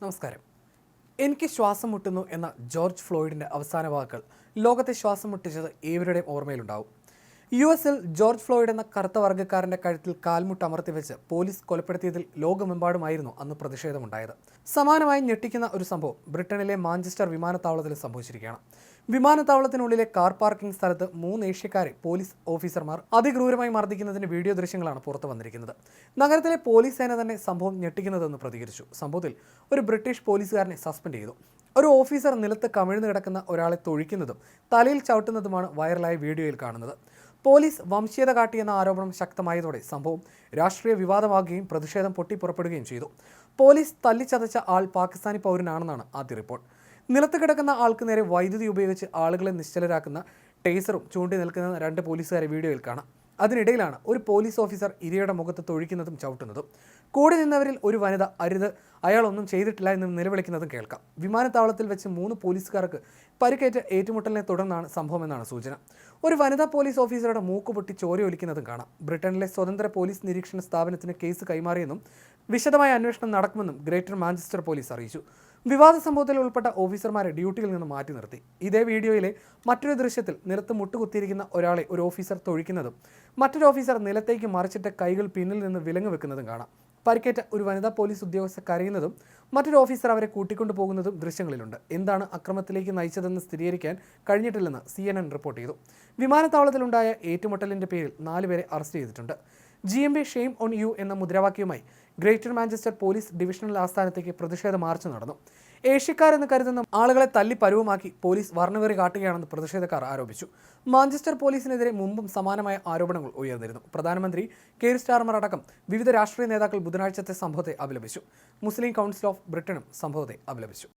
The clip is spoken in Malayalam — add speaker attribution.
Speaker 1: നമസ്കാരം. എനിക്ക് ശ്വാസം മുട്ടുന്നു എന്ന ജോർജ് ഫ്ലോയിഡിന്റെ അവസാന വാക്കുകൾ ലോകത്തെ ശ്വാസം മുട്ടിച്ചത് ഏവരുടെയും ഓർമ്മയിലുണ്ടാവും. യുഎസിൽ ജോർജ് ഫ്ലോയിഡ് എന്ന കറുത്ത വർഗ്ഗക്കാരന്റെ കഴുത്തിൽ കാൽമുട്ട് അമർത്തിവെച്ച് പോലീസ് കൊലപ്പെടുത്തിയതിൽ ലോകമെമ്പാടുമായിരുന്നു അന്ന് പ്രതിഷേധമുണ്ടായത്. സമാനമായി ഞെട്ടിക്കുന്ന ഒരു സംഭവം ബ്രിട്ടനിലെ മാഞ്ചസ്റ്റർ വിമാനത്താവളത്തിൽ സംഭവിച്ചിരിക്കുകയാണ്. വിമാനത്താവളത്തിനുള്ളിലെ കാർ പാർക്കിംഗ് സ്ഥലത്ത് 3 ഏഷ്യക്കാരെ പോലീസ് ഓഫീസർമാർ അതിക്രൂരമായി മർദ്ദിക്കുന്നതിന്റെ വീഡിയോ ദൃശ്യങ്ങളാണ് പുറത്തു വന്നിരിക്കുന്നത്. നഗരത്തിലെ പോലീസ് സേന തന്നെ സംഭവം ഞെട്ടിക്കുന്നതെന്ന് പ്രതികരിച്ചു. സംഭവത്തിൽ ഒരു ബ്രിട്ടീഷ് പോലീസുകാരനെ സസ്പെൻഡ് ചെയ്തു. ഒരു ഓഫീസർ നിലത്ത് കമിഴ്ന്നു കിടക്കുന്ന ഒരാളെ തൊഴിക്കുന്നതും തലയിൽ ചവിട്ടുന്നതുമാണ് വൈറലായ വീഡിയോയിൽ കാണുന്നത്. പോലീസ് വംശീയത കാട്ടിയെന്ന ആരോപണം ശക്തമായതോടെ സംഭവം രാഷ്ട്രീയ വിവാദമാകുകയും പ്രതിഷേധം പൊട്ടിപ്പുറപ്പെടുകയും ചെയ്തു. പോലീസ് തല്ലിച്ചതച്ച ആൾ പാകിസ്ഥാനി പൗരനാണെന്നാണ് ആദ്യ റിപ്പോർട്ട്. നിലത്ത് കിടക്കുന്ന ആൾക്ക് നേരെ വൈദ്യുതി ഉപയോഗിച്ച് ആളുകളെ നിശ്ചലരാക്കുന്ന ടേസറും ചൂണ്ടി നിൽക്കുന്ന 2 പോലീസുകാരെ വീഡിയോയിൽ കാണാം. അതിനിടയിലാണ് ഒരു പോലീസ് ഓഫീസർ ഇരയുടെ മുഖത്ത് തൊഴിക്കുന്നതും ചവിട്ടുന്നതും. കൂടെ നിന്നവരിൽ ഒരു വനിത അരുത്, അയാളൊന്നും ചെയ്തിട്ടില്ല എന്ന് നിലവിളിക്കുന്നതും കേൾക്കാം. വിമാനത്താവളത്തിൽ വെച്ച് 3 പോലീസുകാർക്ക് പരിക്കേറ്റ ഏറ്റുമുട്ടലിനെ തുടർന്നാണ് സംഭവമെന്നാണ് സൂചന. ഒരു വനിതാ പോലീസ് ഓഫീസറുടെ മൂക്കുപൊട്ടി ചോരയൊലിക്കുന്നതും കാണാം. ബ്രിട്ടനിലെ സ്വതന്ത്ര പോലീസ് നിരീക്ഷണ സ്ഥാപനത്തിന് കേസ് കൈമാറിയെന്നും വിശദമായ അന്വേഷണം നടക്കുമെന്നും ഗ്രേറ്റർ മാഞ്ചസ്റ്റർ പോലീസ് അറിയിച്ചു. വിവാദ സംഭവത്തിൽ ഉൾപ്പെട്ട ഓഫീസർമാരെ ഡ്യൂട്ടിയിൽ നിന്ന് മാറ്റി നിർത്തി. ഇതേ വീഡിയോയിലെ മറ്റൊരു ദൃശ്യത്തിൽ നിലത്ത് മുട്ടുകുത്തിയിരിക്കുന്ന ഒരാളെ ഒരു ഓഫീസർ തൊഴിക്കുന്നതും മറ്റൊരു ഓഫീസർ നിലത്തേക്ക് മറിച്ചിട്ട് കൈകൾ പിന്നിൽ നിന്ന് വിലങ്ങ് വെക്കുന്നതും കാണാം. പരിക്കേറ്റ ഒരു വനിതാ പോലീസ് ഉദ്യോഗസ്ഥ കരയുന്നതും മറ്റൊരു ഓഫീസർ അവരെ കൂട്ടിക്കൊണ്ടു പോകുന്നതും ദൃശ്യങ്ങളിലുണ്ട്. എന്താണ് അക്രമത്തിലേക്ക് നയിച്ചതെന്ന് സ്ഥിരീകരിക്കാൻ കഴിഞ്ഞിട്ടില്ലെന്ന് CNN റിപ്പോർട്ട് ചെയ്തു. വിമാനത്താവളത്തിലുണ്ടായ ഏറ്റുമുട്ടലിന്റെ പേരിൽ 4 പേരെ അറസ്റ്റ് ചെയ്തിട്ടുണ്ട്. GMB ഷെയിം ഓൺ യു എന്ന മുദ്രാവാക്യവുമായി ഗ്രേറ്റർ മാഞ്ചസ്റ്റർ പോലീസ് ഡിവിഷണൽ ആസ്ഥാനത്തേക്ക് പ്രതിഷേധ മാർച്ച് നടന്നു. ഏഷ്യക്കാരെന്ന് കരുതുന്ന ആളുകളെ തല്ലി പരുവമാക്കി പോലീസ് വർണ്ണവെറി കാട്ടുകയാണെന്ന് പ്രതിഷേധക്കാർ ആരോപിച്ചു. മാഞ്ചസ്റ്റർ പോലീസിനെതിരെ മുമ്പും സമാനമായ ആരോപണങ്ങൾ ഉയർന്നിരുന്നു. പ്രധാനമന്ത്രി കെയർ സ്റ്റാർമർ അടക്കം വിവിധ രാഷ്ട്രീയ നേതാക്കൾ ബുധനാഴ്ചത്തെ സംഭവത്തെ അപലപിച്ചു. മുസ്ലിം കൗൺസിൽ ഓഫ് ബ്രിട്ടനും സംഭവത്തെ അപലപിച്ചു.